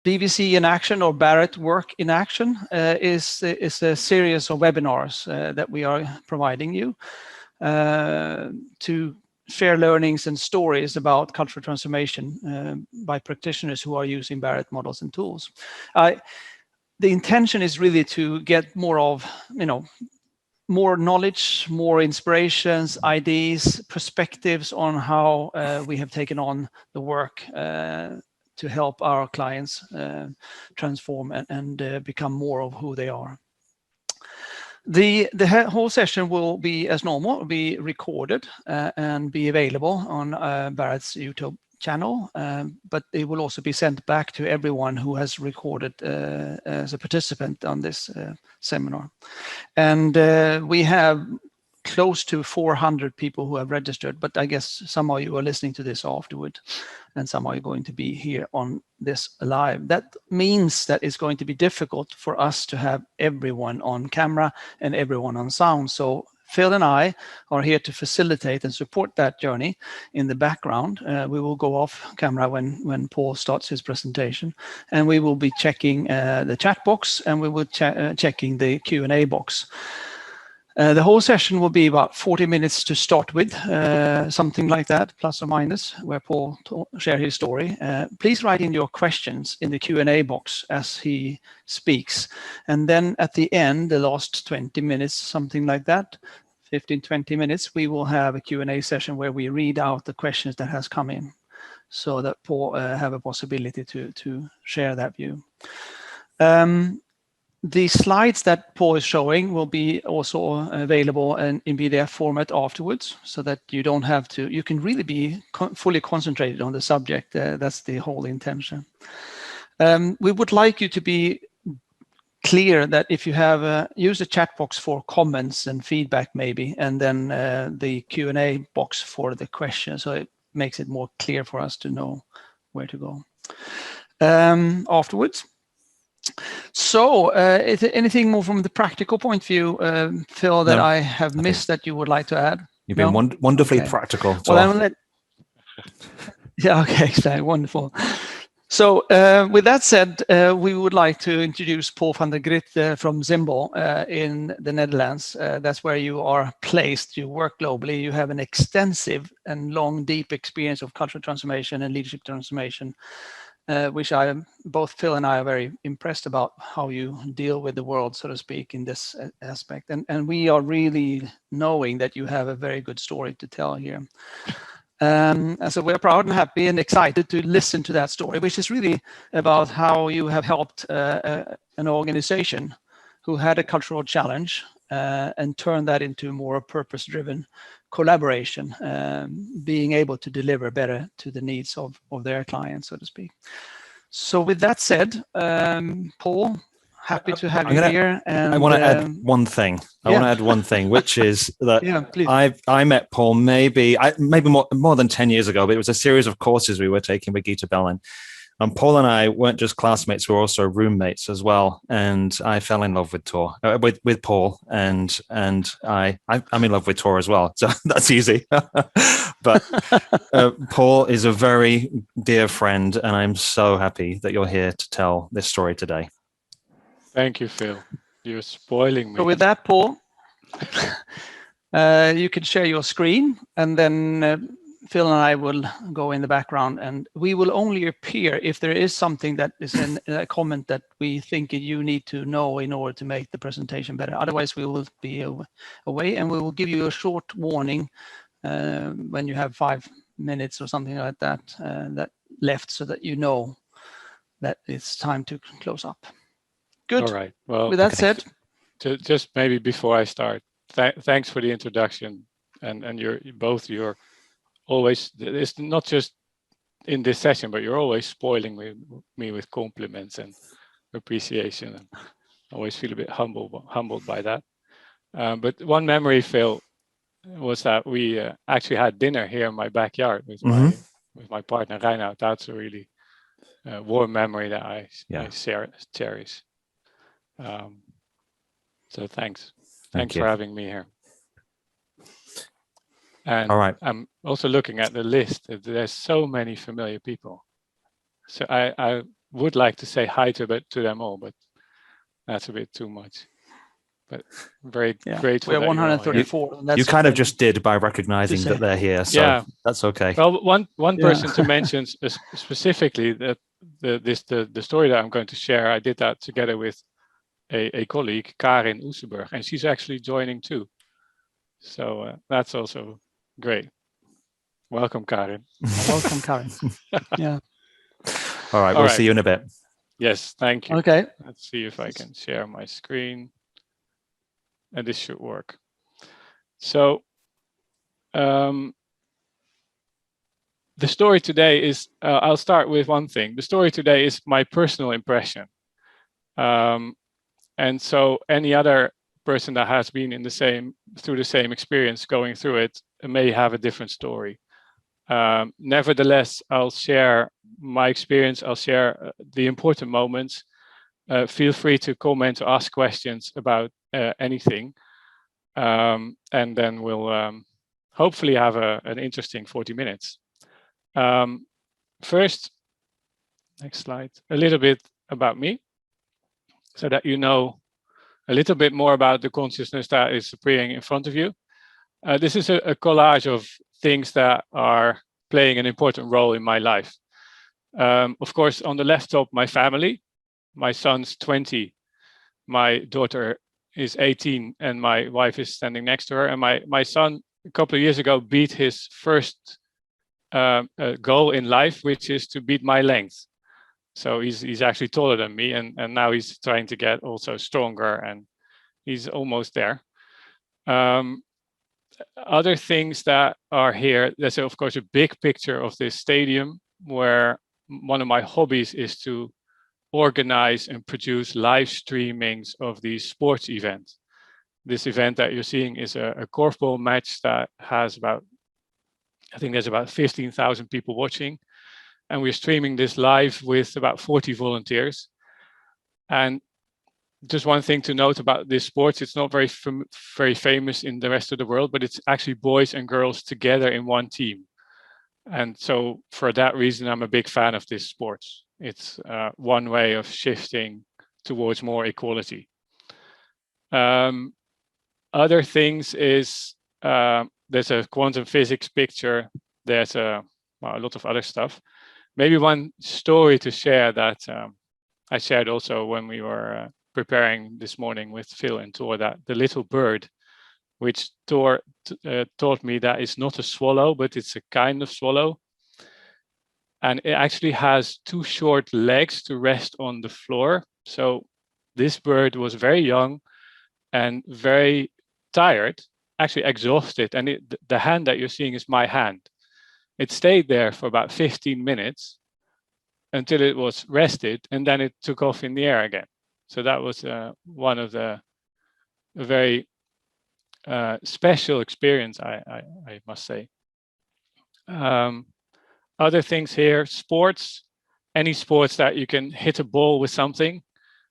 BVC in Action, or Barrett Work in Action, is a series of webinars that we are providing you to share learnings and stories about cultural transformation by practitioners who are using Barrett models and tools. The intention is really to get more of, more knowledge, more inspirations, ideas, perspectives on how we have taken on the work to help our clients transform and become more of who they are. The whole session will be, as normal, be recorded and be available on Barrett's YouTube channel, but it will also be sent back to everyone who has recorded as a participant on this seminar. And we have close to 400 people who have registered, but I guess some of you are listening to this afterward, and some are going to be here on this live. That means that it's going to be difficult for us to have everyone on camera and everyone on sound. So Phil and I are here to facilitate and support that journey in the background. We will go off camera when Paul starts his presentation, and we will be checking the chat box, and we will checking the Q&A box. The whole session will be about 40 minutes to start with, something like that, plus or minus, where Paul share his story. Please write in your questions in the Q&A box as he speaks. And then at the end, the last 20 minutes, something like that, 15, 20 minutes, we will have a Q&A session where we read out the questions that has come in, so that Paul have a possibility to share that view. The slides that Paul is showing will be also available in PDF format afterwards, so that you don't have to, you can really be fully concentrated on the subject. That's the whole intention. We would like you to be clear that if you have use the chat box for comments and feedback maybe, and then the Q&A box for the questions, so it makes it more clear for us to know where to go afterwards. So is there anything more from the practical point of view, Phil, that I have missed that you would like to add? You've been wonderfully practical. Well, yeah, okay, wonderful. So with that said, we would like to introduce Paul van der Griet from Zhimble in the Netherlands. That's where you are placed. You work globally. You have an extensive and long, deep experience of cultural transformation and leadership transformation, which both Phil and I are very impressed about how you deal with the world, so to speak, in this aspect. And we are really knowing that you have a very good story to tell here. And so we're proud and happy and excited to listen to that story, which is really about how you have helped an organization who had a cultural challenge and turned that into more purpose-driven collaboration, being able to deliver better to the needs of their clients, so to speak. So with that said, Paul, happy to have you here. And I want to add one thing. I want to add one thing, which is that I met Paul maybe more than 10 years ago, but it was a series of courses we were taking with Gita Bellin. And Paul and I weren't just classmates; we were also roommates as well. And I fell in love with with Paul, and I'm in love with Tor as well. So that's easy. But Paul is a very dear friend, and I'm so happy that you're here to tell this story today. Thank you, Phil. You're spoiling me. So with that, Paul, you can share your screen, and then Phil and I will go in the background, and we will only appear if there is something that is in a comment that we think you need to know in order to make the presentation better. Otherwise, we will be away, and we will give you a short warning when you have 5 minutes or something like that that left, so that you know that it's time to close up. Good. All right. Well, with that said, just maybe before I start, thanks for the introduction, and you're always, it's not just in this session, but you're always spoiling me with compliments and appreciation, and I always feel a bit humbled by that. But one memory, Phil, was that we actually had dinner here in my backyard with my partner Reinout. That's a really warm memory that I cherish. So thanks for having me here. And all right. I'm also looking at the list. There's so many familiar people. So would like to say hi to them all, but that's a bit too much. But very grateful. We're 134. You kind of just did by recognizing that they're here, so that's okay. Well, one person to mention specifically that the story that I'm going to share, I did that together with a colleague, Karin Oeseberg, and she's actually joining too. So that's also great. Welcome, Karin. Welcome, Karin. Yeah. All right, we'll see you in a bit. Yes, thank you. Okay. Let's see if I can share my screen. And this should work. So the story today is, I'll start with one thing. The story today is my personal impression. And so any other person that has been through the same experience going through it may have a different story. Nevertheless, I'll share my experience. I'll share the important moments. Feel free to comment or ask questions about anything. And then we'll hopefully have an interesting 40 minutes. First, next slide, a little bit about me, so that you know a little bit more about the consciousness that is appearing in front of you. This is a collage of things that are playing an important role in my life. Of course, on the left top, my family. My son's 20, my daughter is 18, and my wife is standing next to her. And my son, a couple of years ago, beat his first goal in life, which is to beat my length. So he's actually taller than me, and now he's trying to get also stronger, and he's almost there. Other things that are here, there's of course a big picture of this stadium, where one of my hobbies is to organize and produce live streamings of these sports events. This event that you're seeing is a korfball match that has I think there's about 15,000 people watching. And we're streaming this live with about 40 volunteers. And just one thing to note about this sport, it's not very famous in the rest of the world, but it's actually boys and girls together in one team. And so for that reason, I'm a big fan of this sport. It's one way of shifting towards more equality. Other things is there's a quantum physics picture. There's a lot of other stuff. Maybe one story to share that I shared also when we were preparing this morning with Phil and Thor, that the little bird, which Thor taught me that is not a swallow, but it's a kind of swallow. And it actually has two short legs to rest on the floor. So this bird was very young and very tired, actually exhausted. And the hand that you're seeing is my hand. It stayed there for about 15 minutes until it was rested, and then it took off in the air again. So that was one of the very special experience, I must say. Other things here, sports, any sports that you can hit a ball with something.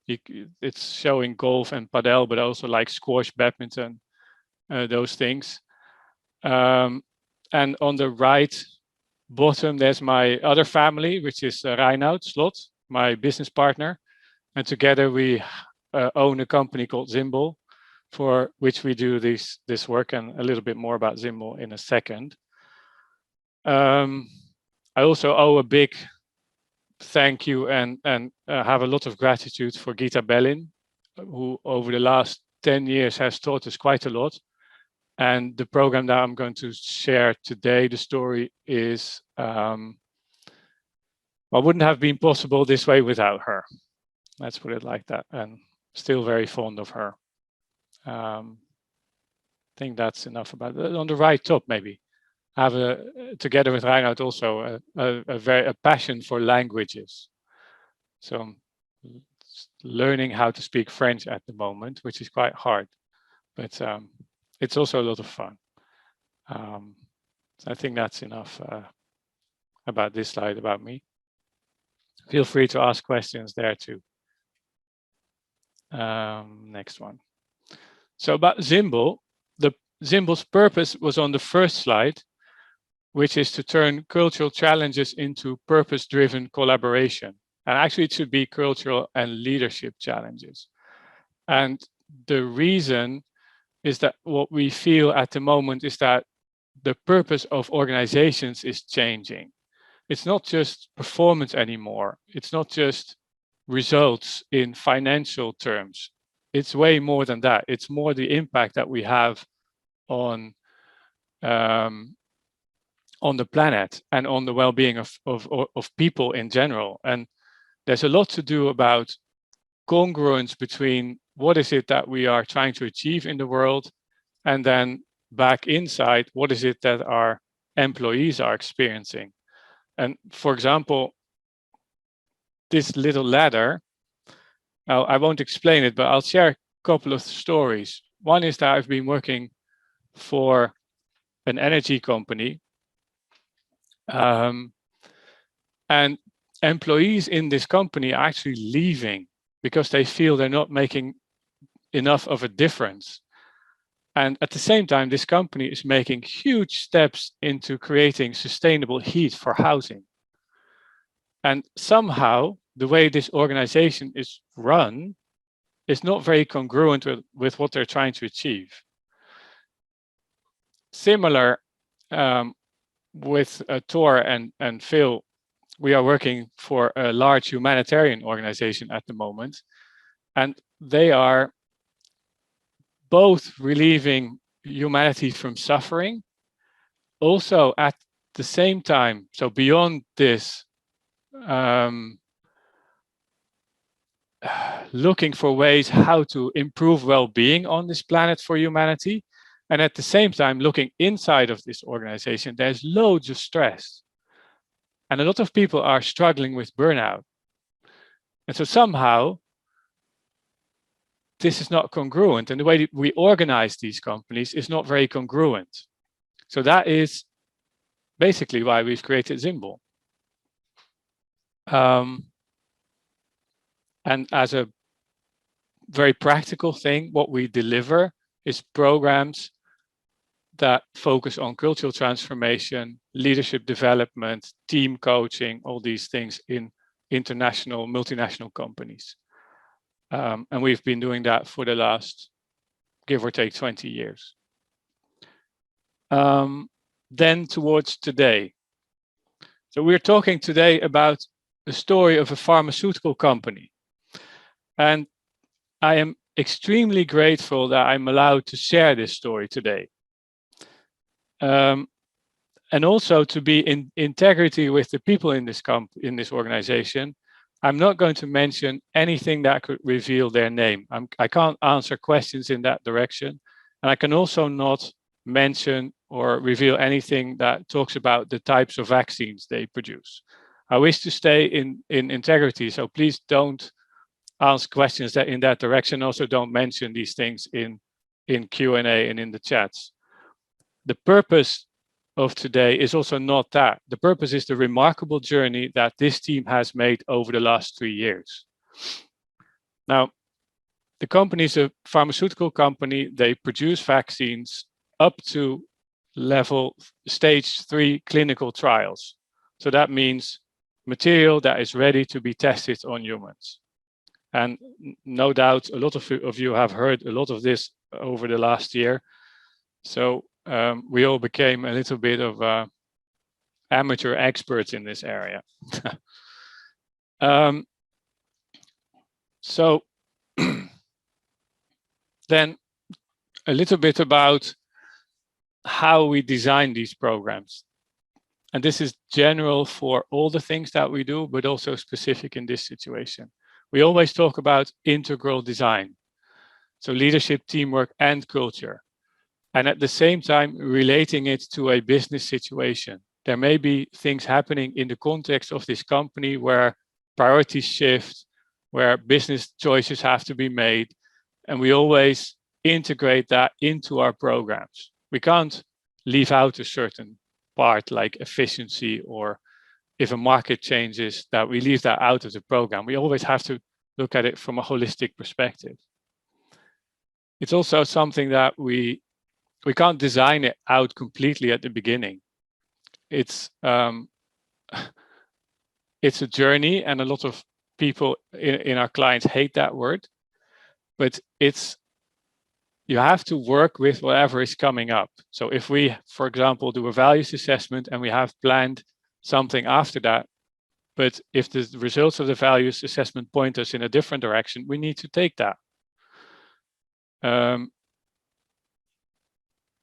It's showing golf and padel, but also like squash, badminton, those things. And on the right bottom, there's my other family, which is Reinoud Slot, my business partner. And together we own a company called Zhimble, for which we do this work, and a little bit more about Zhimble in a second. I also owe a big thank you and have a lot of gratitude for Gita Bellin, who over the last 10 years has taught us quite a lot. And the program that I'm going to share today, the story is, wouldn't have been possible this way without her. Let's put it like that. And still very fond of her. I think that's enough about it. On the right top, maybe. I have together with Reinoud also a passion for languages. So I'm learning how to speak French at the moment, which is quite hard, but it's also a lot of fun. I think that's enough about this slide about me. Feel free to ask questions there too. Next one. So about Zhimble, Zhimble's purpose was on the first slide, which is to turn cultural challenges into purpose-driven collaboration. And actually, it should be cultural and leadership challenges. And the reason is that what we feel at the moment is that the purpose of organizations is changing. It's not just performance anymore. It's not just results in financial terms. It's way more than that. It's more the impact that we have on the planet and on the well-being of people in general. And there's a lot to do about congruence between what is it that we are trying to achieve in the world, and then back inside, what is it that our employees are experiencing. And for example, this little ladder, I won't explain it, but I'll share a couple of stories. One is that I've been working for an energy company, and employees in this company are actually leaving because they feel they're not making enough of a difference. And at the same time, this company is making huge steps into creating sustainable heat for housing. And somehow, the way this organization is run is not very congruent with what they're trying to achieve. Similar with Thor and Phil, we are working for a large humanitarian organization at the moment, and they are both relieving humanity from suffering, also at the same time, so beyond this, looking for ways how to improve well-being on this planet for humanity. And at the same time, looking inside of this organization, there's loads of stress. And a lot of people are struggling with burnout. And so somehow, this is not congruent. And the way we organize these companies is not very congruent. So that is basically why we've created Zhimble. And as a very practical thing, what we deliver is programs that focus on cultural transformation, leadership development, team coaching, all these things in international, multinational companies. And we've been doing that for the last, give or take, 20 years. Then towards today. So we're talking today about the story of a pharmaceutical company. And I am extremely grateful that I'm allowed to share this story today. And also to be in integrity with the people in this organization. I'm not going to mention anything that could reveal their name. I can't answer questions in that direction. And I can also not mention or reveal anything that talks about the types of vaccines they produce. I wish to stay in integrity, so please don't ask questions that in that direction. Also don't mention these things in Q&A and in the chats. The purpose of today is also not that. The purpose is the remarkable journey that this team has made over the last 3 years. Now, the company is a pharmaceutical company. They produce vaccines up to stage 3 clinical trials. So that means material that is ready to be tested on humans. And no doubt a lot of you have heard a lot of this over the last year. So we all became a little bit of amateur experts in this area. So then a little bit about how we design these programs. And this is general for all the things that we do, but also specific in this situation. We always talk about integral design. So leadership, teamwork, and culture. And at the same time, relating it to a business situation. There may be things happening in the context of this company where priorities shift, where business choices have to be made. And we always integrate that into our programs. We can't leave out a certain part like efficiency, or if a market changes, that we leave that out of the program. We always have to look at it from a holistic perspective. It's also something that we can't design it out completely at the beginning. It's a journey, and a lot of people in our clients hate that word, but you have to work with whatever is coming up. So if we, for example, do a values assessment and we have planned something after that, but if the results of the values assessment point us in a different direction, we need to take that.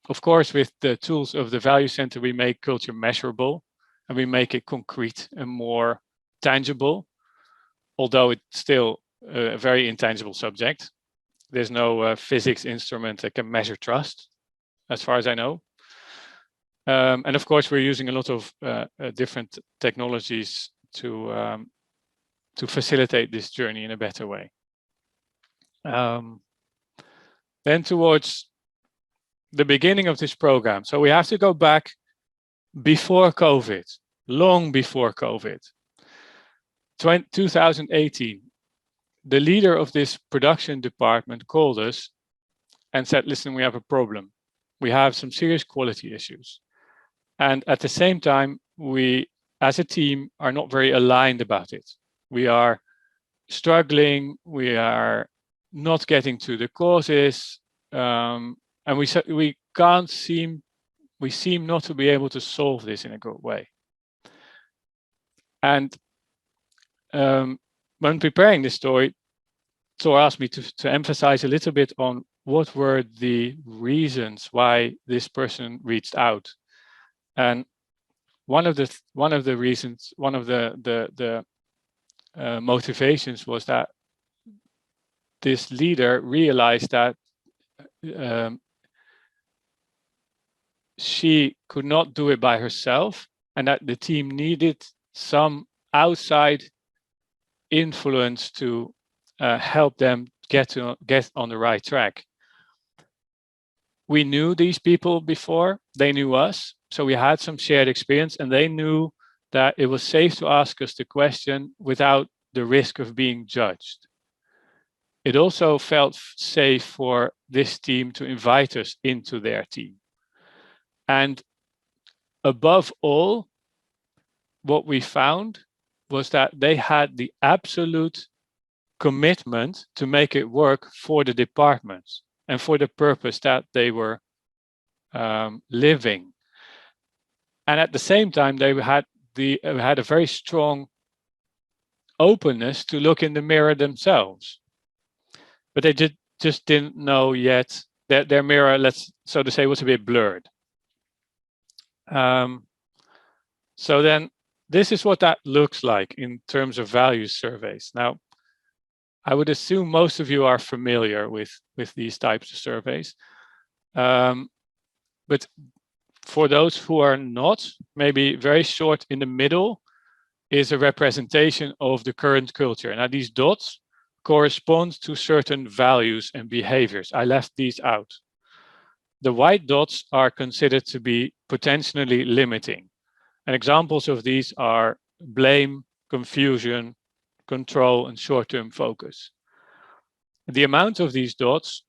Of course, with the tools of the Value Center, we make culture measurable and we make it concrete and more tangible, although it's still a very intangible subject. There's no physics instrument that can measure trust, as far as I know. And of course, we're using a lot of different technologies to facilitate this journey in a better way. Then towards the beginning of this program. So we have to go back before COVID, long before COVID. 2018, the leader of this production department called us and said, listen, we have a problem. We have some serious quality issues. And at the same time, we, as a team, are not very aligned about it. We are struggling, we are not getting to the causes, and we seem not to be able to solve this in a good way. And when preparing this story, Thor asked me to emphasize a little bit on what were the reasons why this person reached out. And one of the reasons, one of the motivations was that this leader realized that she could not do it by herself, and that the team needed some outside influence to help them get on the right track. We knew these people before, they knew us, so we had some shared experience, and they knew that it was safe to ask us the question without the risk of being judged. It also felt safe for this team to invite us into their team. And above all, what we found was that they had the absolute commitment to make it work for the departments and for the purpose that they were living. And at the same time, they had a very strong openness to look in the mirror themselves. But they just didn't know yet that their mirror, let's so to say, was a bit blurred. So then this is what that looks like in terms of values surveys. Now, I would assume most of you are familiar with these types of surveys. But for those who are not, maybe very short in the middle is a representation of the current culture. Now, these dots correspond to certain values and behaviors. I left these out. The white dots are considered to be potentially limiting. And examples of these are blame, confusion, control, and short-term focus. The amount of these dots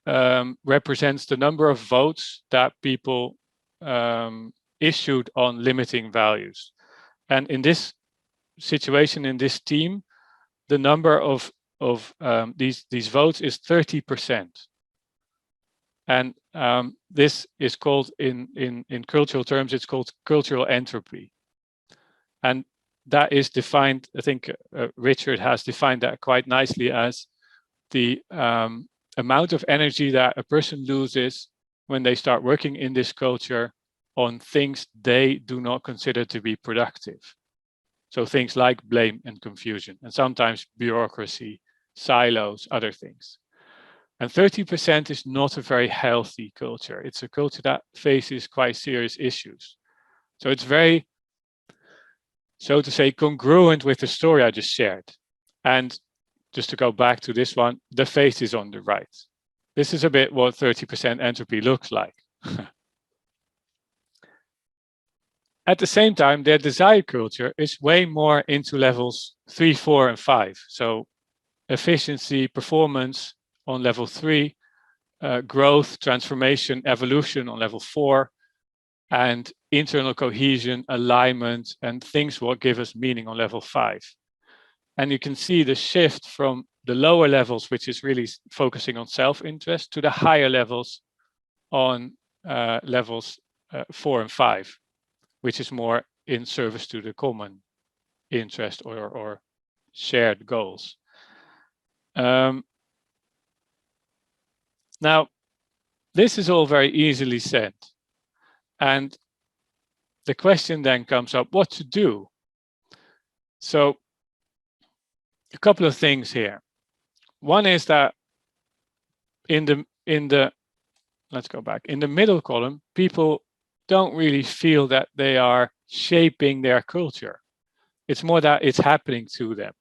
represents the number of votes that people issued on limiting values. And in this situation, in this team, the number of these votes is 30%. And this is called, in cultural terms, it's called cultural entropy. And that is defined, I think Richard has defined that quite nicely as the amount of energy that a person loses when they start working in this culture on things they do not consider to be productive. So things like blame and confusion, and sometimes bureaucracy, silos, other things. And 30% is not a very healthy culture. It's a culture that faces quite serious issues. So it's very, so to say, congruent with the story I just shared. And just to go back to this one, the face is on the right. This is a bit what 30% entropy looks like. At the same time, their desired culture is way more into levels 3, 4, and 5. So efficiency, performance on level 3, growth, transformation, evolution on level 4, and internal cohesion, alignment, and things what give us meaning on level 5. And you can see the shift from the lower levels, which is really focusing on self-interest, to the higher levels on levels 4 and 5, which is more in service to the common interest or shared goals. Now, this is all very easily said. And the question then comes up, what to do? So a couple of things here. One is that in the let's go back. In the middle column, people don't really feel that they are shaping their culture. It's more that it's happening to them.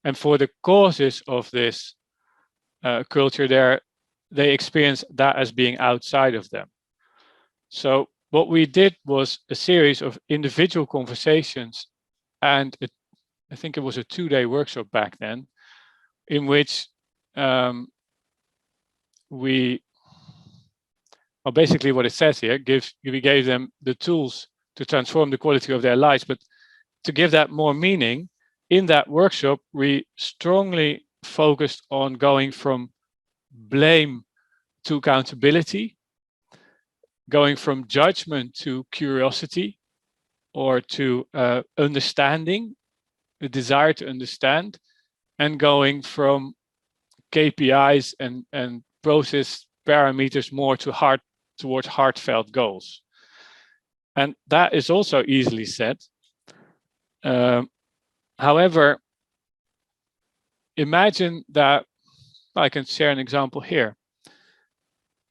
And for the causes of this culture, they experience that as being outside of them. So what we did was a series of individual conversations, and I think it was a 2-day workshop back then, in which basically what it says here, we gave them the tools to transform the quality of their lives. But to give that more meaning, in that workshop, we strongly focused on going from blame to accountability, going from judgment to curiosity, or to understanding, the desire to understand, and going from KPIs and process parameters more to towards heartfelt goals. And that is also easily said. However, imagine that, I can share an example here.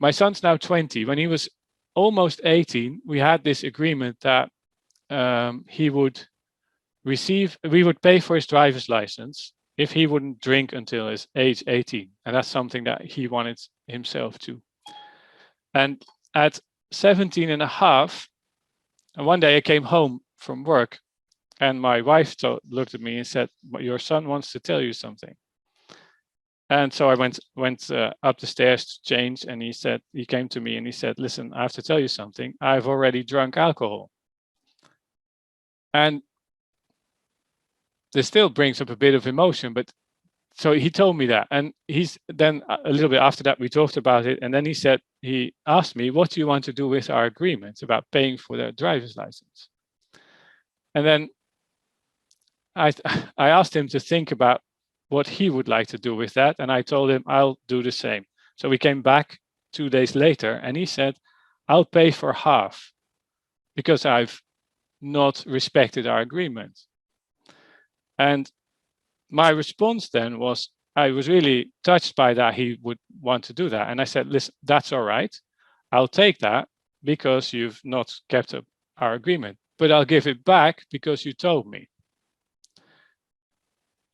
My son's now 20. When he was almost 18, we had this agreement that we would pay for his driver's license if he wouldn't drink until his age 18. And that's something that he wanted himself to. And at 17 and a half, and one day I came home from work and my wife looked at me and said, your son wants to tell you something. And so I went up the stairs to change, and he came to me and he said, listen, I have to tell you something. I've already drunk alcohol. And this still brings up a bit of emotion, but so he told me that. And then a little bit after that, we talked about it. And then he asked me, what do you want to do with our agreement about paying for the driver's license? And then I asked him to think about what he would like to do with that. And I told him, I'll do the same. So we came back 2 days later and he said, I'll pay for half because I've not respected our agreement. And my response then was, I was really touched by that he would want to do that. And I said, listen, that's all right. I'll take that because you've not kept up our agreement, but I'll give it back because you told me.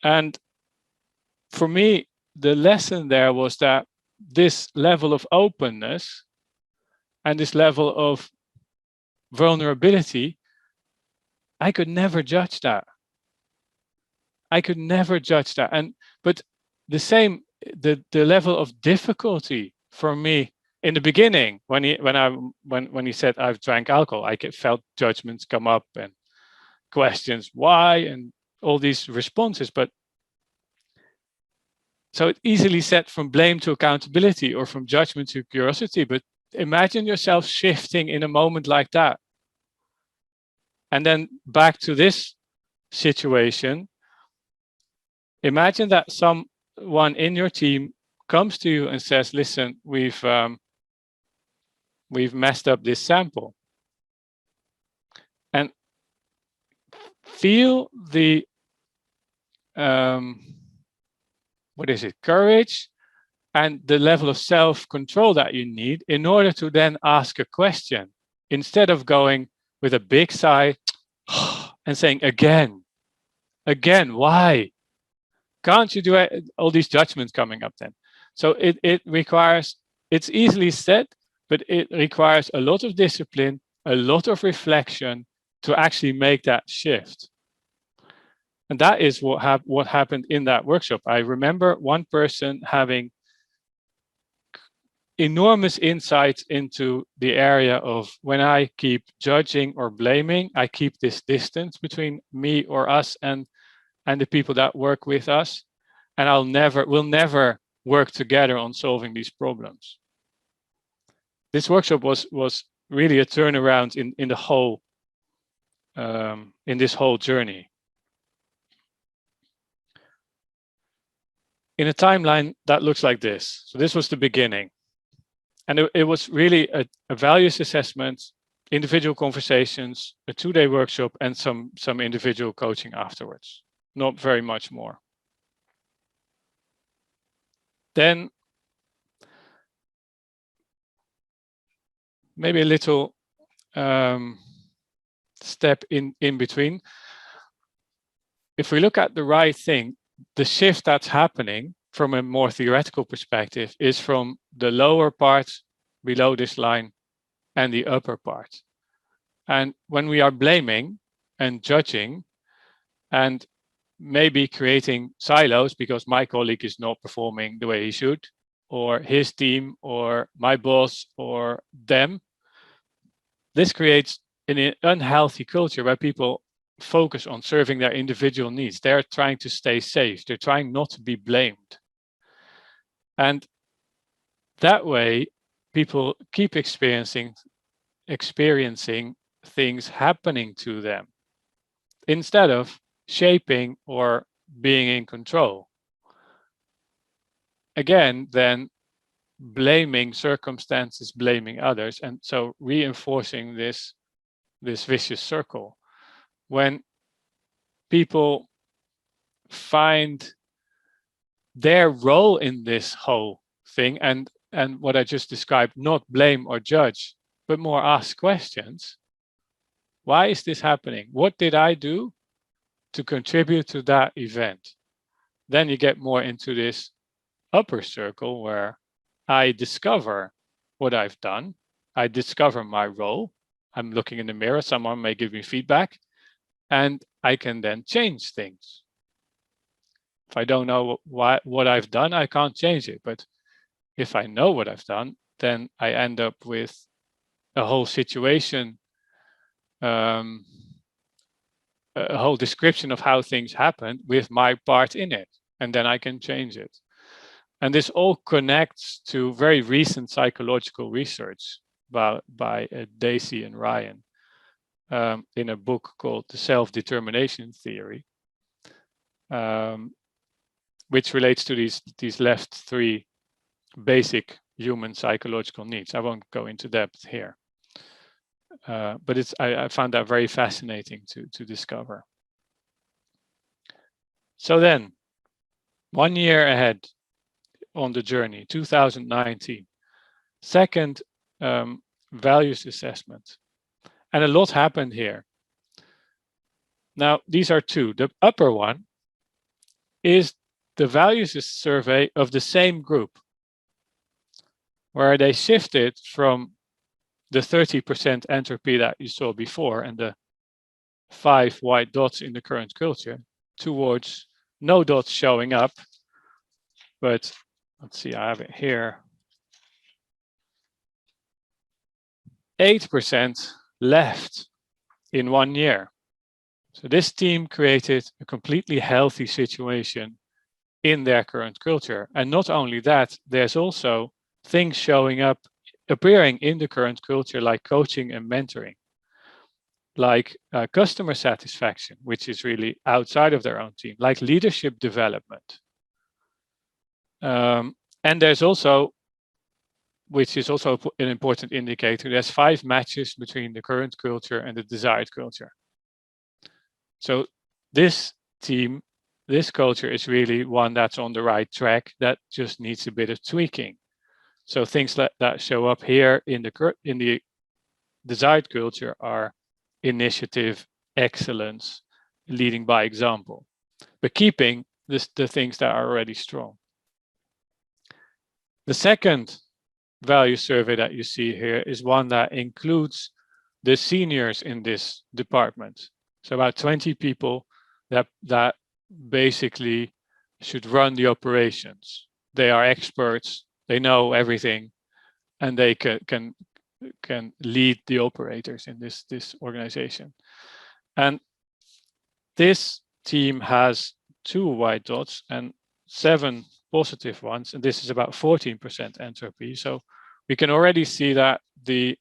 And for me, the lesson there was that this level of openness and this level of vulnerability, I could never judge that. I could never judge that. But the same, the level of difficulty for me in the beginning, when he said I've drank alcohol, I felt judgments come up and questions why and all these responses. But so it's easily said from blame to accountability or from judgment to curiosity. But imagine yourself shifting in a moment like that. And then back to this situation. Imagine that someone in your team comes to you and says, listen, we've messed up this sample. And feel the courage and the level of self-control that you need in order to then ask a question, instead of going with a big sigh and saying, again, why? Can't you do it? All these judgments coming up then. So it requires, it's easily said, but it requires a lot of discipline, a lot of reflection to actually make that shift. And that is what happened in that workshop. I remember one person having enormous insights into the area of when I keep judging or blaming, I keep this distance between me or us and and the people that work with us, and we'll never work together on solving these problems. This workshop was really a turnaround in the whole in this whole journey. In a timeline that looks like this. So this was the beginning. And it was really a values assessment, individual conversations, a 2-day workshop, and some individual coaching afterwards. Not very much more. Then maybe a little step in between. If we look at the right thing, the shift that's happening from a more theoretical perspective is from the lower part below this line and the upper part. And when we are blaming and judging and maybe creating silos because my colleague is not performing the way he should, or his team, or my boss, or them, this creates an unhealthy culture where people focus on serving their individual needs. They're trying to stay safe. They're trying not to be blamed. And that way, people keep experiencing things happening to them instead of shaping or being in control. Again, then blaming circumstances, blaming others, and so reinforcing this vicious circle. When people find their role in this whole thing and what I just described, not blame or judge, but more ask questions. Why is this happening? What did I do to contribute to that event? Then you get more into this upper circle where I discover what I've done. I discover my role. I'm looking in the mirror, someone may give me feedback, and I can then change things. If I don't know what I've done, I can't change it. But if I know what I've done, then I end up with a whole situation, a whole description of how things happened with my part in it, and then I can change it. And this all connects to very recent psychological research by Dacey and Ryan in a book called The Self-Determination Theory, which relates to these left 3 basic human psychological needs. I won't go into depth here, but I found that very fascinating to discover. So then, 1 year ahead on the journey, 2019, second values assessment, and a lot happened here. Now, these are 2. The upper one is the values survey of the same group, where they shifted from the 30% entropy that you saw before and the 5 white dots in the current culture towards no dots showing up. But let's see, I have it here. 8% left in 1 year. So this team created a completely healthy situation in their current culture. And not only that, there's also things showing up, appearing in the current culture, like coaching and mentoring, like customer satisfaction, which is really outside of their own team, like leadership development. And there's also, which is also an important indicator, there's 5 matches between the current culture and the desired culture. So this team, this culture is really one that's on the right track, that just needs a bit of tweaking. So things that show up here in the desired culture are initiative, excellence, leading by example, but keeping the things that are already strong. The second value survey that you see here is one that includes the seniors in this department. So about 20 people that basically should run the operations. They are experts, they know everything, and they can lead the operators in this organization. And this team has 2 white dots and 7 positive ones, and this is about 14% entropy. So we can already see that the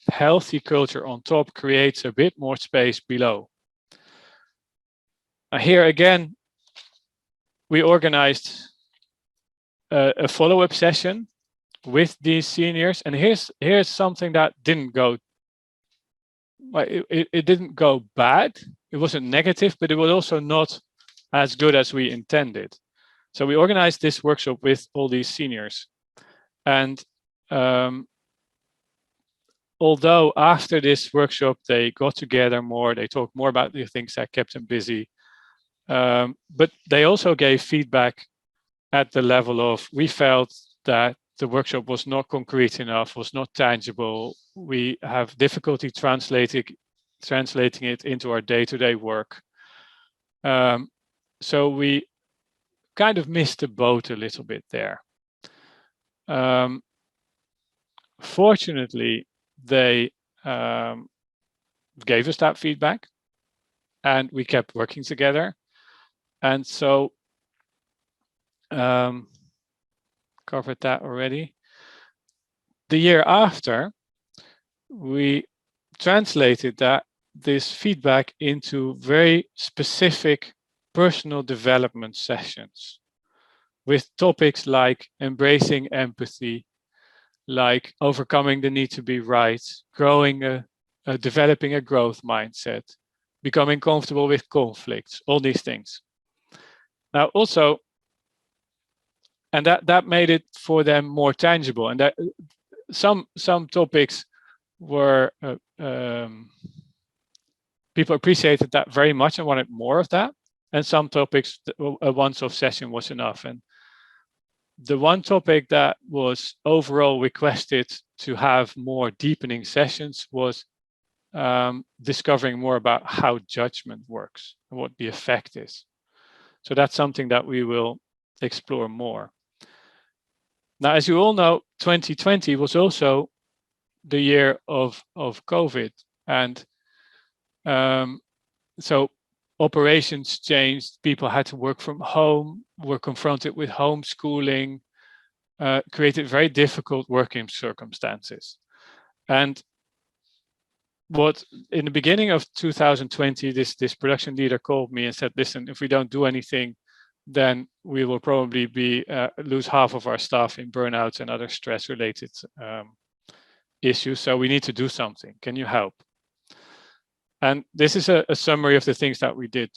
healthy culture on top creates a bit more space below. Here again, we organized a follow-up session with these seniors, and here's something that didn't go. It didn't go bad. It wasn't negative, but it was also not as good as we intended. So we organized this workshop with all these seniors, and although after this workshop they got together more, they talked more about the things that kept them busy, but they also gave feedback at the level of, we felt that the workshop was not concrete enough, was not tangible. We have difficulty translating it into our day-to-day work. So we kind of missed the boat a little bit there. Fortunately, they gave us that feedback, and we kept working together. And so covered that already. The year after, we translated this feedback into very specific personal development sessions with topics like embracing empathy, like overcoming the need to be right, developing a growth mindset, becoming comfortable with conflicts, all these things. Now also, and that made it for them more tangible, and that some topics were people appreciated that very much and wanted more of that, and some topics a once-off session was enough. And the one topic that was overall requested to have more deepening sessions was discovering more about how judgment works and what the effect is. So that's something that we will explore more. Now, as you all know, 2020 was also the year of COVID, and so operations changed. People had to work from home, were confronted with homeschooling, created very difficult working circumstances. And what in the beginning of 2020, this production leader called me and said, listen, if we don't do anything, then we will probably lose half of our staff in burnouts and other stress-related issues. So we need to do something. Can you help? And this is a summary of the things that we did.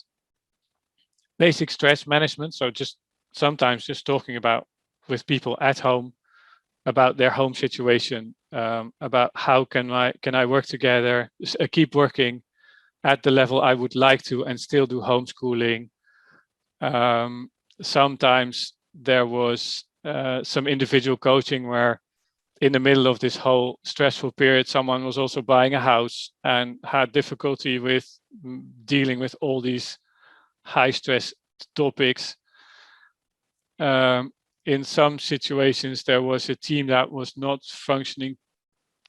Basic stress management. So sometimes just talking with people at home about their home situation, about how can I work together, keep working at the level I would like to and still do homeschooling. Sometimes there was some individual coaching where in the middle of this whole stressful period, someone was also buying a house and had difficulty with dealing with all these high stress topics. In some situations, there was a team that was not functioning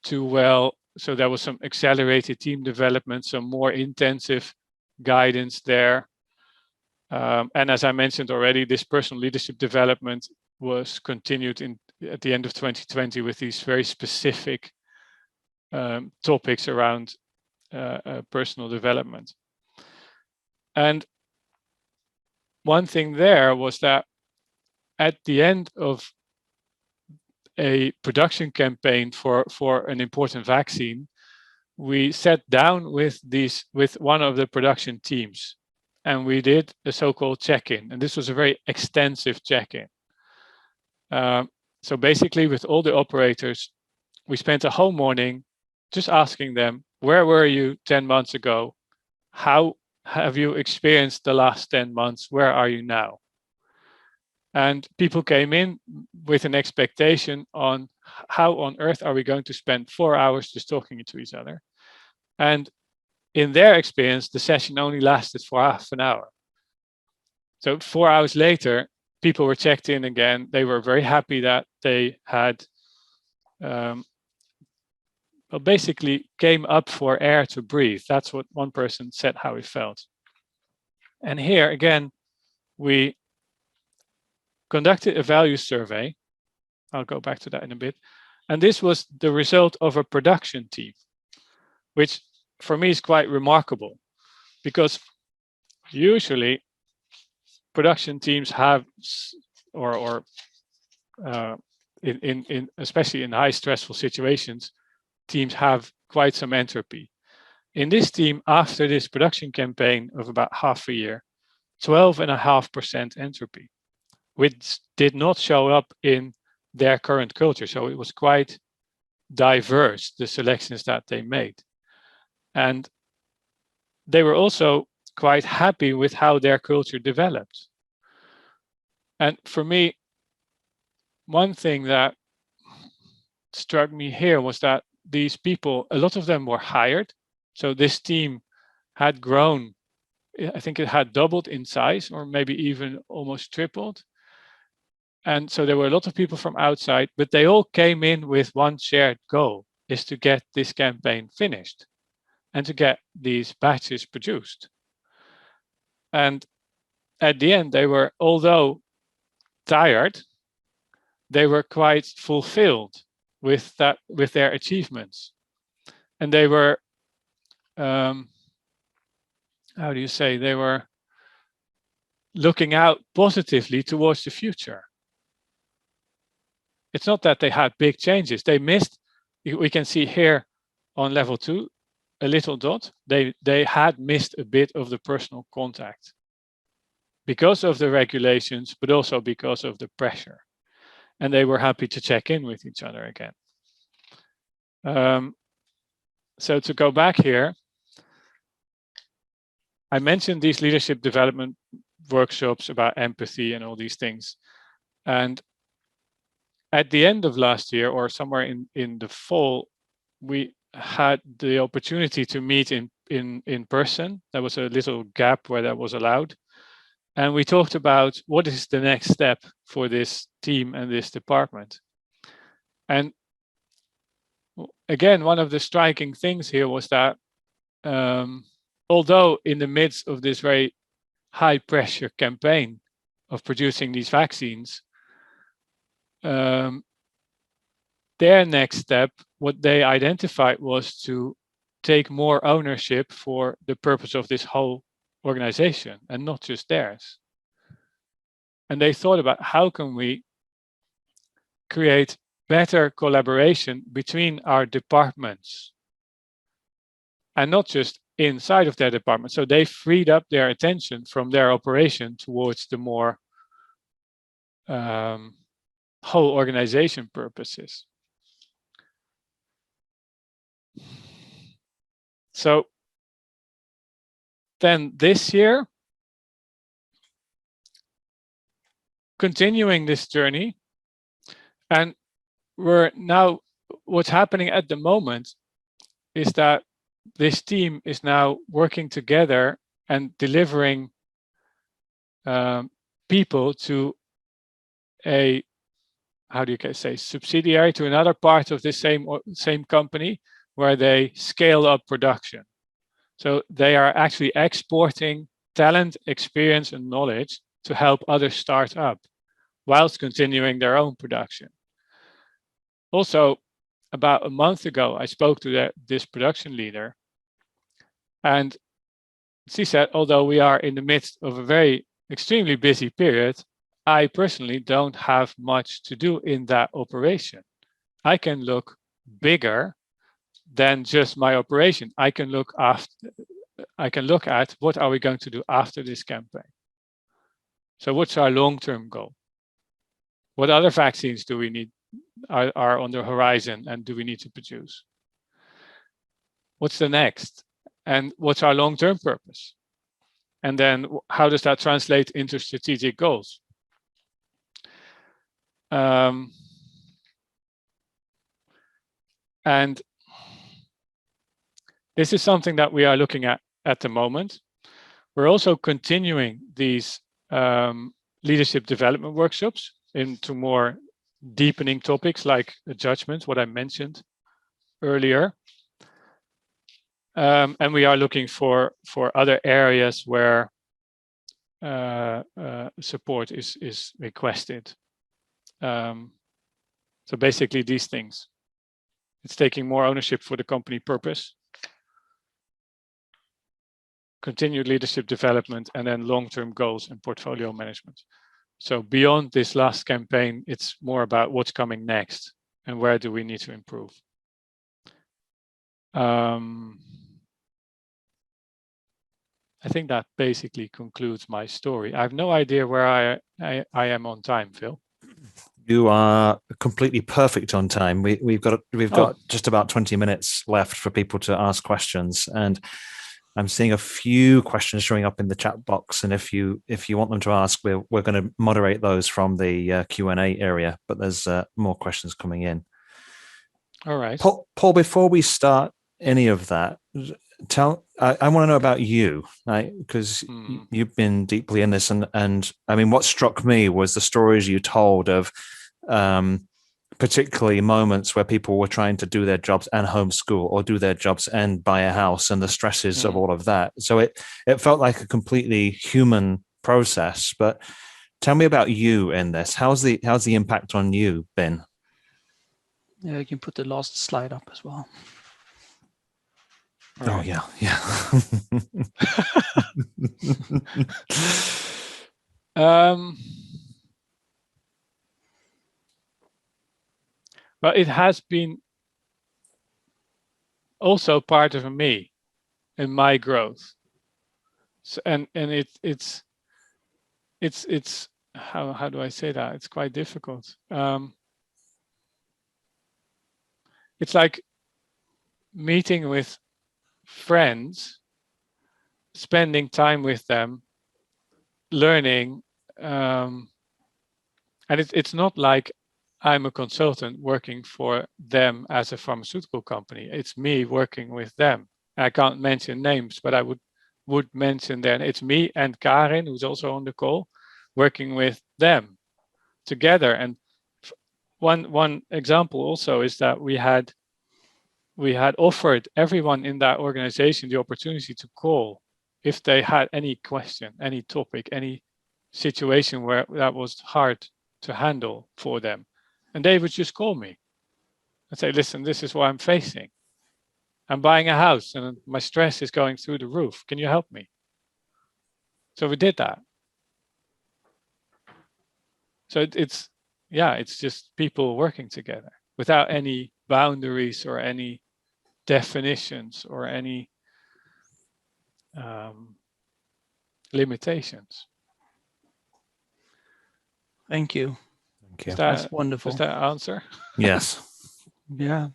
too well. So there was some accelerated team development, some more intensive guidance there. And as I mentioned already, this personal leadership development was continued at the end of 2020 with these very specific topics around personal development. And one thing there was that at the end of a production campaign for an important vaccine, we sat down with one of the production teams, and we did a so-called check-in. And this was a very extensive check-in. So basically, with all the operators, we spent a whole morning just asking them, where were you 10 months ago? How have you experienced the last 10 months? Where are you now? And people came in with an expectation on how on earth are we going to spend 4 hours just talking to each other. And in their experience, the session only lasted for half an hour. So 4 hours later, people were checked in again. They were very happy that they had basically came up for air to breathe. That's what one person said how he felt. And here again, we conducted a value survey. I'll go back to that in a bit. And this was the result of a production team, which for me is quite remarkable, because usually production teams have, especially in high stressful situations, teams have quite some entropy. In this team, after this production campaign of about half a year, 12.5% entropy, which did not show up in their current culture. So it was quite diverse, the selections that they made. And they were also quite happy with how their culture developed. And for me, one thing that struck me here was that these people, a lot of them were hired. So this team had grown, I think it had doubled in size, or maybe even almost tripled. And so there were a lot of people from outside, but they all came in with one shared goal, is to get this campaign finished and to get these batches produced. And at the end, they were, although tired, they were quite fulfilled with their achievements. And they were, how do you say, they were looking out positively towards the future. It's not that they had big changes. They missed, we can see here on level 2, a little dot. They had missed a bit of the personal contact because of the regulations, but also because of the pressure. And they were happy to check in with each other again. So to go back here, I mentioned these leadership development workshops about empathy and all these things. And at the end of last year, or somewhere in the fall, we had the opportunity to meet in person. There was a little gap where that was allowed. And we talked about what is the next step for this team and this department. And again, one of the striking things here was that although in the midst of this very high pressure campaign of producing these vaccines, their next step, what they identified, was to take more ownership for the purpose of this whole organization and not just theirs. And they thought about how can we create better collaboration between our departments and not just inside of their department. So they freed up their attention from their operation towards the more whole organization purposes. So then this year, continuing this journey, and we're now, what's happening at the moment is that this team is now working together and delivering people to a, how do you say, subsidiary, to another part of the same company where they scale up production. So they are actually exporting talent, experience, and knowledge to help others start up whilst continuing their own production. Also, about a month ago, I spoke to this production leader, and she said, although we are in the midst of a very extremely busy period, I personally don't have much to do in that operation. I can look bigger than just my operation. I can look at what are we going to do after this campaign. So what's our long-term goal? What other vaccines do we need, are on the horizon, and do we need to produce? What's the next? And what's our long-term purpose? And then how does that translate into strategic goals? And this is something that we are looking at the moment. We're also continuing these leadership development workshops into more deepening topics like judgment, what I mentioned earlier. And we are looking for other areas where support is requested. So basically these things. It's taking more ownership for the company purpose, continued leadership development, and then long-term goals and portfolio management. So beyond this last campaign, it's more about what's coming next and where do we need to improve. I think that basically concludes my story. I have no idea where I am on time, Phil. You are completely perfect on time. We've got just about 20 minutes left for people to ask questions, and I'm seeing a few questions showing up in the chat box. And if you want them to ask, we're going to moderate those from the Q&A area. But there's more questions coming in. All right, Paul. Before we start any of that, I want to know about you, right? Because you've been deeply in this, and I mean, what struck me was the stories you told of, particularly moments where people were trying to do their jobs and homeschool, or do their jobs and buy a house, and the stresses of all of that. So it felt like a completely human process. But tell me about you in this. How's the impact on you been? Yeah, you can put the last slide up as well. All right. Yeah. But it has been also part of me in my growth. So, and it's how do I say that? It's quite difficult. It's like meeting with friends, spending time with them, learning, and it's not like I'm a consultant working for them as a pharmaceutical company. It's me working with them. I can't mention names, but I would mention that it's me and Karin, who's also on the call, working with them together. And one example also is that we had offered everyone in that organization the opportunity to call if they had any question, any topic, any situation where that was hard to handle for them. And they would just call me and say, listen, this is what I'm facing. I'm buying a house and my stress is going through the roof. Can you help me? So we did that. So it's just people working together without any boundaries or any definitions or any limitations. Thank you. Thank you. That's wonderful. Does that answer? Yes. Yeah.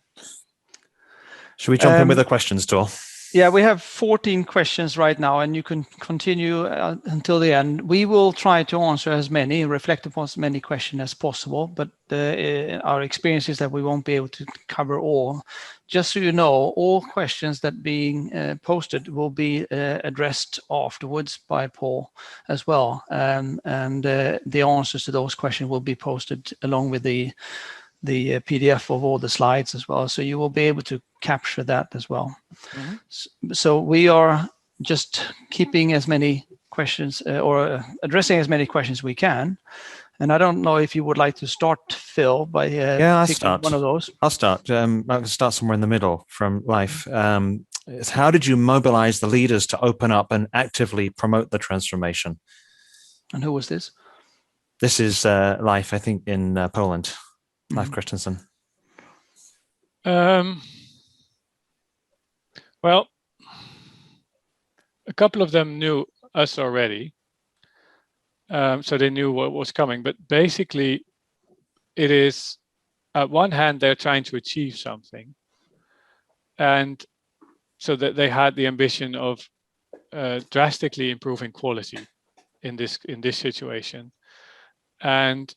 Should we jump in with the questions, Tor? Yeah, we have 14 questions right now, and you can continue until the end. We will try to answer as many, reflect upon as many questions as possible, but our experience is that we won't be able to cover all. Just so you know, all questions that being posted will be addressed afterwards by Paul as well. And the answers to those questions will be posted along with the PDF of all the slides as well. So you will be able to capture that as well. Mm-hmm. So we are just keeping as many questions or addressing as many questions as we can. And I don't know if you would like to start, Phil, by I'll picking start. One of those. I'll start. I'll start somewhere in the middle from Life. It's how did you mobilize the leaders to open up and actively promote the transformation? And who was this? This is Life, I think, in Poland. Life Christensen. Well, a couple of them knew us already, so they knew what was coming. But basically, it is, at one hand, they're trying to achieve something, and so that they had the ambition of drastically improving quality in this situation, and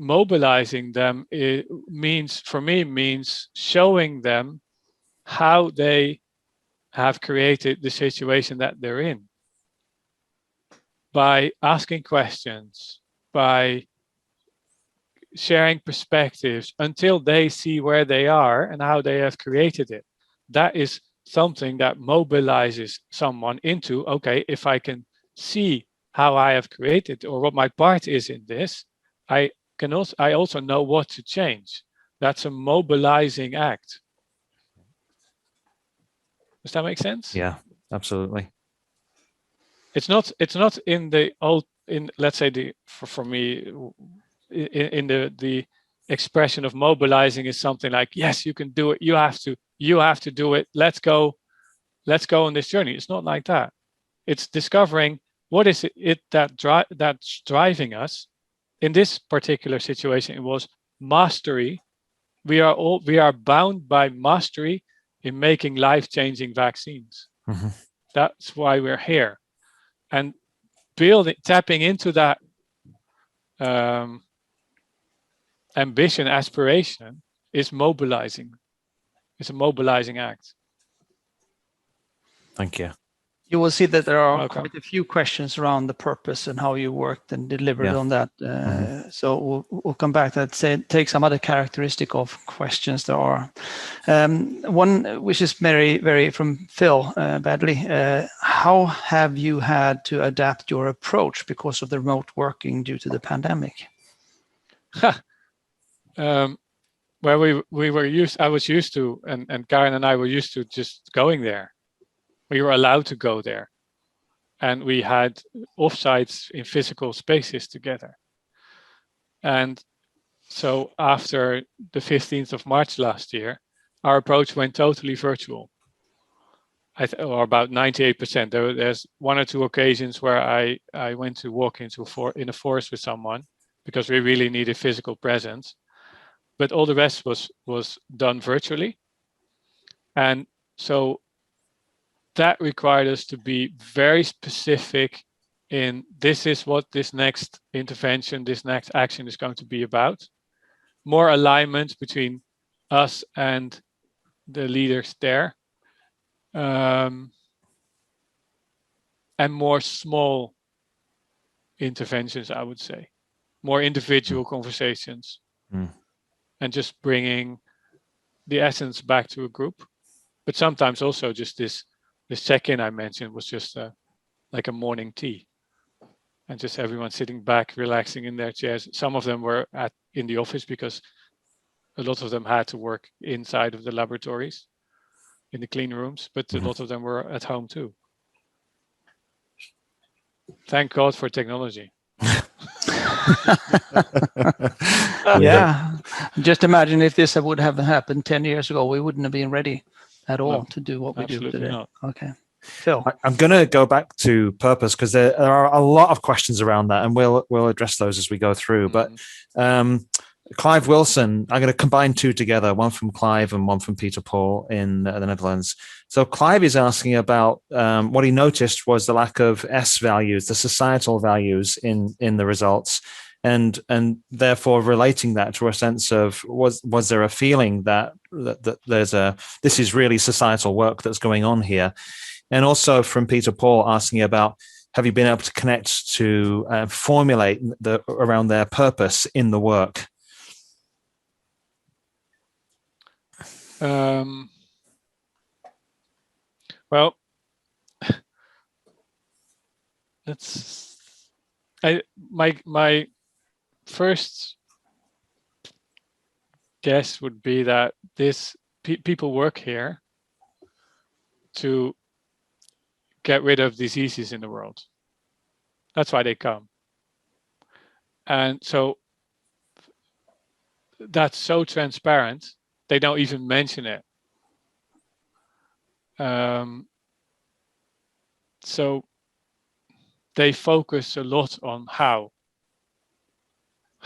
mobilizing them means showing them how they have created the situation that they're in by asking questions, by sharing perspectives until they see where they are and how they have created it. That is something that mobilizes someone into, okay, if I can see how I have created or what my part is in this, I also know what to change. That's a mobilizing act. Does that make sense? Yeah, absolutely. It's not in the old, in let's say for me in the expression of mobilizing is something like, yes, you can do it, you have to do it, let's go on this journey. It's not like that. It's discovering what is it that's driving us. In this particular situation, it was mastery. We are bound by mastery in making life-changing vaccines. Mm-hmm. That's why we're here. And tapping into that ambition, aspiration is mobilizing. It's a mobilizing act. Thank you. You will see that there are quite a few questions around the purpose and how you worked and delivered on that. So we'll come back to that. Take some other characteristic of questions there are. One which is very from Phil Badley. How have you had to adapt your approach because of the remote working due to the pandemic? Well, I was used to, and Karen and I were used to just going there. We were allowed to go there, and we had offsites in physical spaces together. And so after the 15th of March last year, our approach went totally virtual. Or about 98%. There's one or two occasions where I went to walk in a forest with someone because we really needed physical presence, but all the rest was done virtually. And so that required us to be very specific in this is what this next intervention, this next action is going to be about. More alignment between us and the leaders there. And more small interventions, I would say. More individual conversations. And just bringing the essence back to a group. But sometimes also just this check-in I mentioned was just like a morning tea, and just everyone sitting back, relaxing in their chairs. Some of them were in the office because a lot of them had to work inside of the laboratories, in the clean rooms, but a lot of them were at home too. Thank God for technology. Yeah, just imagine if this would have happened 10 years ago, we wouldn't have been ready at all to do what we do today. Not. Okay, Phil. I'm going to go back to purpose because there are a lot of questions around that, and we'll address those as we go through. But Clive Wilson, I'm going to combine two together, one from Clive and one from Peter Paul in the Netherlands. So Clive is asking about what he noticed was the lack of S values, the societal values in the results, and therefore relating that to a sense of was there a feeling that there's this is really societal work that's going on here. And also from Peter Paul asking about, have you been able to connect to formulate around their purpose in the work? Well, my first guess would be that people work here to get rid of diseases in the world. That's why they come. And so that's so transparent, they don't even mention it. So they focus a lot on how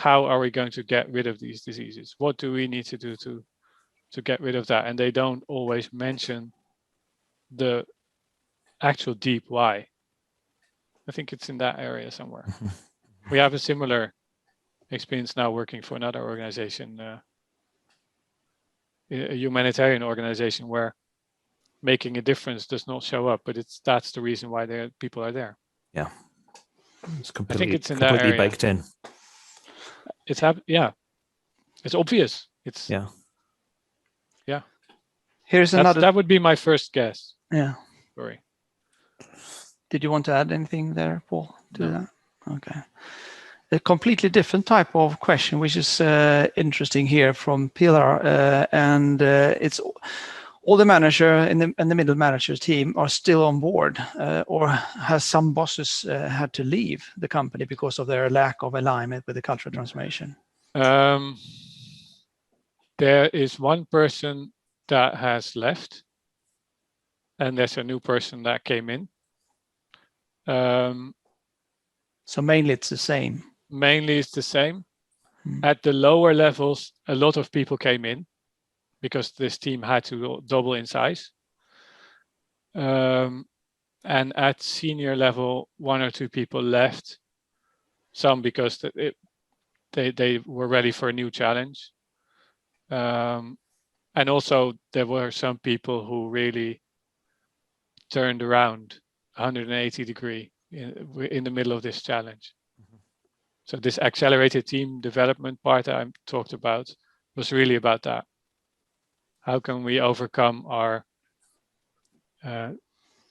are we going to get rid of these diseases? What do we need to do to get rid of that? And they don't always mention the actual deep why. I think it's in that area somewhere. We have a similar experience now working for another organization, a humanitarian organization, where making a difference does not show up, but that's the reason why people are there. Yeah, it's I think it's in that area. Baked in. It's it's obvious. It's yeah. Here's another. That would be my first guess. Yeah. Sorry. Did you want to add anything there, Paul? do that? Okay. A completely different type of question, which is interesting here from Pilar, and it's all the manager and the middle manager team are still on board, or has some bosses had to leave the company because of their lack of alignment with the cultural transformation? There is one person that has left, and there's a new person that came in. So mainly it's the same. Mainly it's the same. At the lower levels, a lot of people came in because this team had to double in size. And at senior level, 1 or 2 people left. Some because they were ready for a new challenge. And also there were some people who really turned around 180 degree in the middle of this challenge. So this accelerated team development part I talked about was really about that. How can we overcome our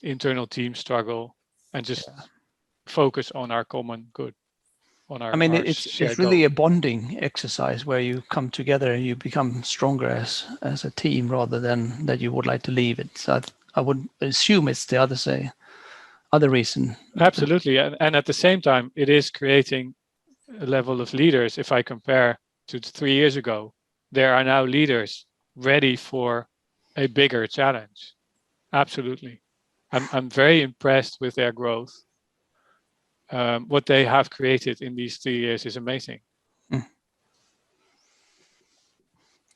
internal team struggle and just focus on our common good? I mean, it's really a bonding exercise where you come together and you become stronger as a team rather than that you would like to leave it. So I would assume it's the other reason. Absolutely, and at the same time, it is creating a level of leaders. If I compare to 3 years ago, there are now leaders ready for a bigger challenge. Absolutely, I'm very impressed with their growth. What they have created in these 3 years is amazing.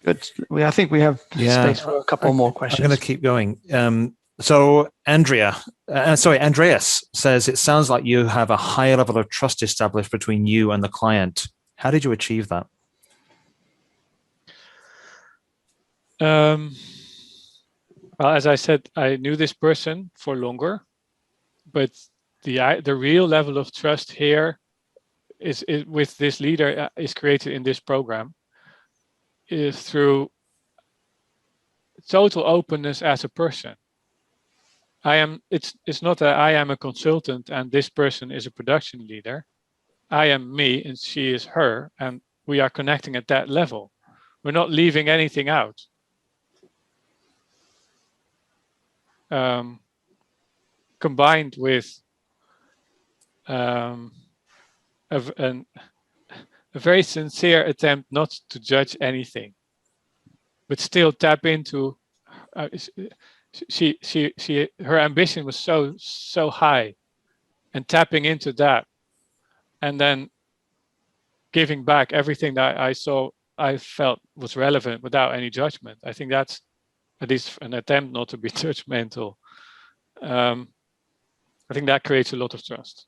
Good. I think we have space for a couple more questions. I'm going to keep going. So Andreas says, it sounds like you have a higher level of trust established between you and the client. How did you achieve that? Well, as I said, I knew this person for longer, but the real level of trust here is with this leader is created in this program is through total openness as a person. It's not that I am a consultant and this person is a production leader. I am me and she is her, and we are connecting at that level. We're not leaving anything out. Combined with a very sincere attempt not to judge anything, but still tap into. Her ambition was so high, and tapping into that, and then giving back everything that I felt was relevant without any judgment. I think that's at least an attempt not to be judgmental. I think that creates a lot of trust.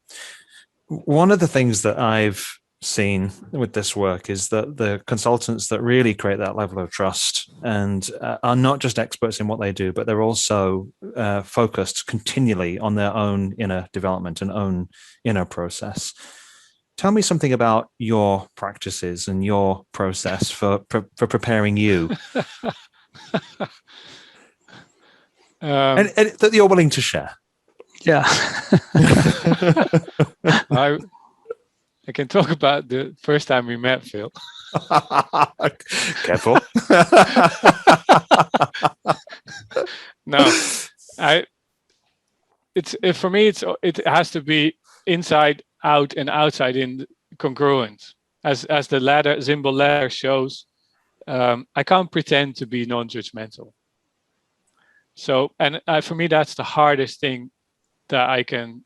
One of the things that I've seen with this work is that the consultants that really create that level of trust and are not just experts in what they do, but they're also focused continually on their own inner development and own inner process. Tell me something about your practices and your process for preparing you. And that you're willing to share. Yeah. I can talk about the first time we met, Phil. Careful. No, for me, it has to be inside out and outside in congruent. As the Zhimble ladder shows, I can't pretend to be non-judgmental. So, and for me, that's the hardest thing that I can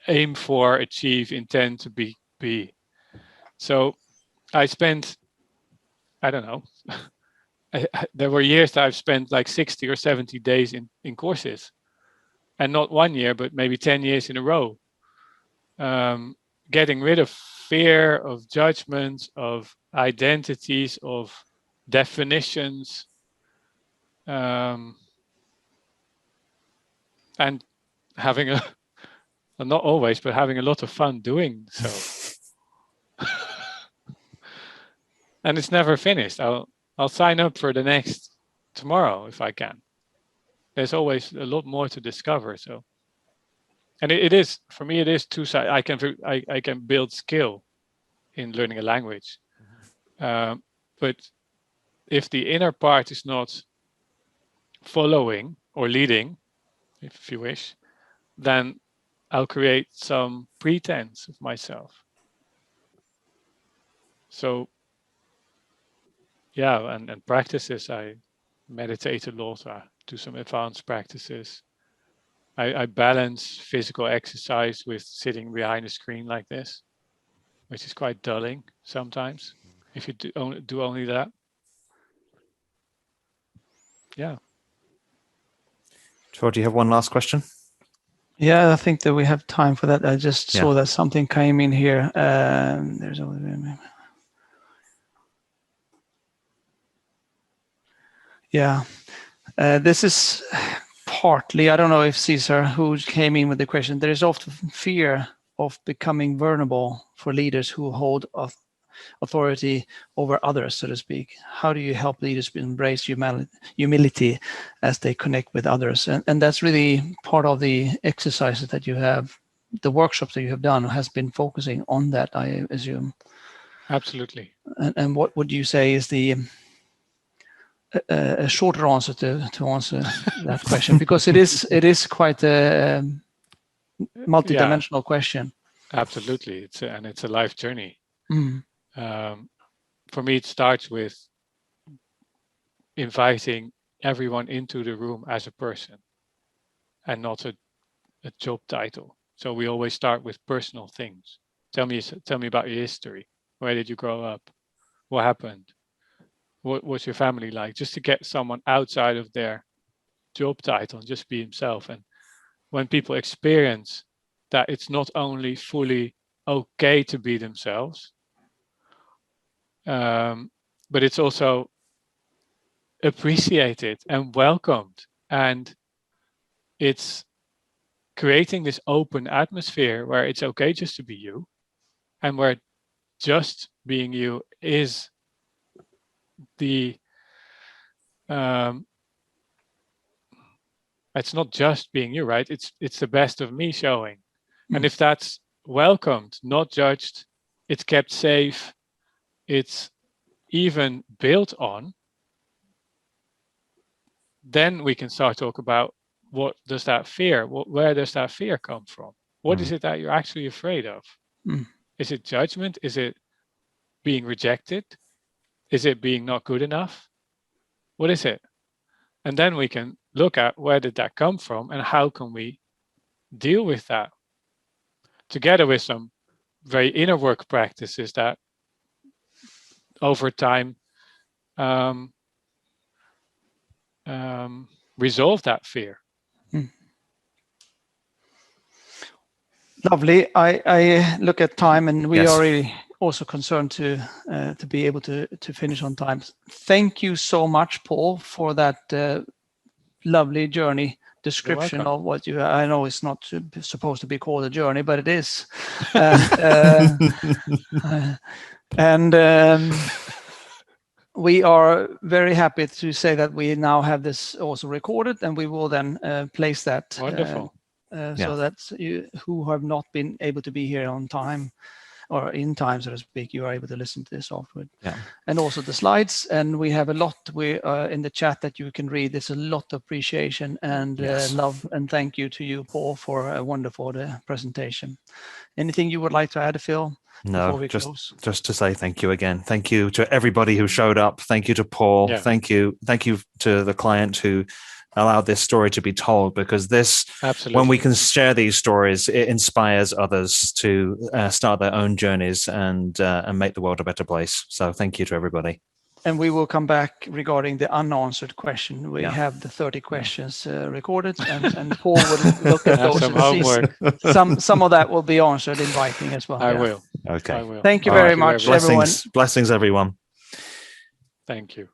aim for, achieve, intend to be. So I spent, I don't know, there were years that I've spent like 60 or 70 days in courses, and not 1 year, but maybe 10 years in a row. Getting rid of fear, of judgments, of identities, of definitions, and having not always, but having a lot of fun doing so. And it's never finished. I'll sign up for the next tomorrow if I can. There's always a lot more to discover. So And it is, for me, it is two-sided. I can build skill in learning a language. But if the inner part is not following or leading, if you wish, then I'll create some pretense of myself. So, yeah, and practices, I meditate a lot, I do some advanced practices. I balance physical exercise with sitting behind a screen like this, which is quite dulling sometimes if you do only that. Yeah. George, do you have one last question? Yeah, I think that we have time for that. I just saw that something came in here. There's always... Yeah, this is partly, I don't know if Cesar, who came in with the question, there is often fear of becoming vulnerable for leaders who hold authority over others, so to speak. How do you help leaders embrace humility as they connect with others? And that's really part of the exercises that you have, the workshops that you have done has been focusing on that, I assume. Absolutely. And what would you say is the a shorter answer to answer that question, because it is quite a multidimensional question. Absolutely, it's a life journey. Mm. For me, it starts with inviting everyone into the room as a person, and not a job title. So we always start with personal things. Tell me about your history. Where did you grow up? What happened? What's your family like? Just to get someone outside of their job title and just be himself. And when people experience that it's not only fully okay to be themselves, but it's also appreciated and welcomed, and it's creating this open atmosphere where it's okay just to be you, and where just being you is the it's not just being you, right? It's the best of me showing. And if that's welcomed, not judged, it's kept safe, it's even built on, then we can start talk about what does that fear, where does that fear come from? What is it that you're actually afraid of? Is it judgment? Is it being rejected? Is it being not good enough? What is it? And then we can look at where did that come from and how can we deal with that, together with some very inner work practices that over time resolve that fear. Lovely. I look at time, and we are really also concerned to be able to finish on time. Thank you so much, Paul, for that lovely journey description of what you. I know it's not supposed to be called a journey, but it is. We are very happy to say that we now have this also recorded, and we will then place that. Wonderful. So that's you who have not been able to be here on time or in time, so to speak, you are able to listen to this afterward. And also the slides. And we have a lot in the chat that you can read. There's a lot of appreciation and love and thank you to you, Paul, for a wonderful presentation. Anything you would like to add, Phil? No, just to say thank you again. Thank you to everybody who showed up. Thank you to Paul. Thank you to the client who allowed this story to be told, because this, when we can share these stories, it inspires others to start their own journeys and make the world a better place. So thank you to everybody. And we will come back regarding the unanswered question. We have the 30 questions recorded, and Paul will look at those. Some homework. Some of that will be answered in writing as well. I will. Okay. I will. Thank you very much, everyone. Blessings, everyone. Thank you.